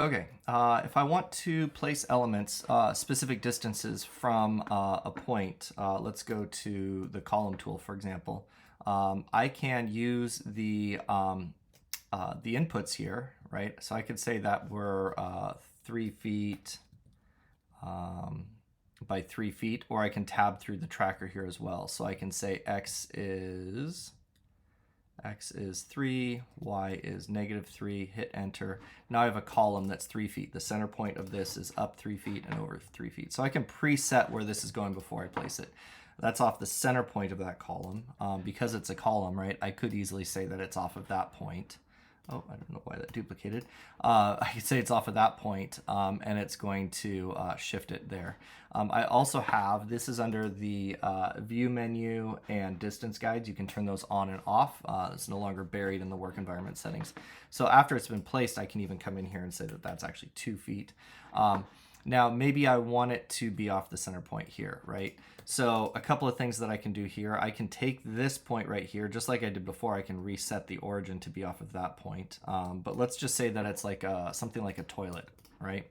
Okay, if I want to place elements specific distances from a point, let's go to the column tool, for example. I can use the inputs here, right? So I could say that we're 3 feet by 3 feet, or I can tab through the tracker here as well. So I can say x is 3, y is -3, hit enter. Now I have a column that's 3 feet. The center point of this is up 3 feet and over 3 feet. So I can preset where this is going before I place it. That's off the center point of that column. Because it's a column, right, I could easily say that it's off of that point. Oh, I don't know why that duplicated. I could say it's off of that point, and it's going to shift it there. I also have, this is under the view menu and distance guides. You can turn those on and off. It's no longer buried in the work environment settings. So after it's been placed, I can even come in here and say that that's actually 2 feet. Now, maybe I want it to be off the center point here, right? So a couple of things that I can do here. I can take this point right here, just like I did before. I can reset the origin to be off of that point. But let's just say that it's like something like a toilet, right?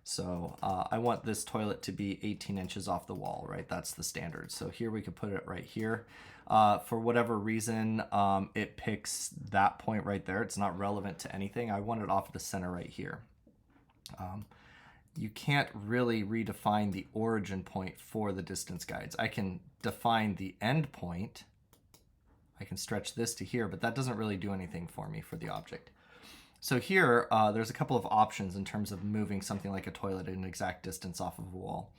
So I want this toilet to be 18 inches off the wall, right? That's the standard. So here we could put it right here. For whatever reason, it picks that point right there. It's not relevant to anything. I want it off the center right here. You can't really redefine the origin point for the distance guides. I can define the end point. I can stretch this to here, but that doesn't really do anything for me for the object. So here, there's a couple of options in terms of moving something like a toilet an exact distance off of a wall.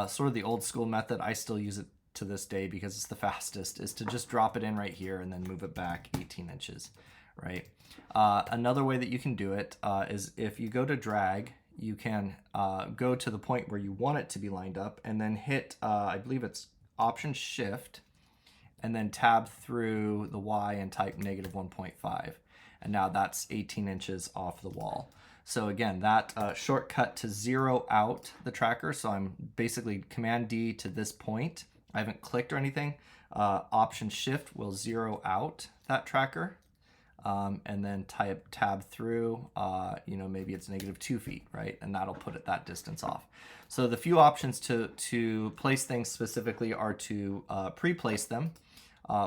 Sort of the old school method, I still use it to this day because it's the fastest, is to just drop it in right here and then move it back 18 inches, right? Another way that you can do it is if you go to drag, you can go to the point where you want it to be lined up and then hit, I believe it's Option Shift, and then tab through the Y and type -1.5. And now that's 18 inches off the wall. So again, that shortcut to zero out the tracker. So I'm basically Command D to this point. I haven't clicked or anything. Option Shift will zero out that tracker. And then tab through, maybe it's -2 feet, right? And that'll put it that distance off. So the few options to place things specifically are to pre-place them,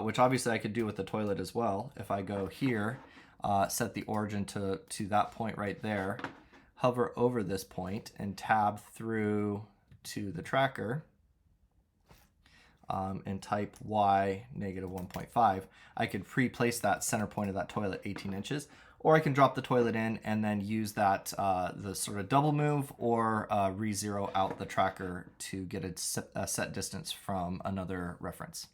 which obviously I could do with the toilet as well. If I go here, set the origin to that point right there, hover over this point and tab through to the tracker, and type Y -1.5, I could pre-place that center point of that toilet 18 inches, or I can drop the toilet in and then use that the sort of double move or re-zero out the tracker to get a set distance from another reference.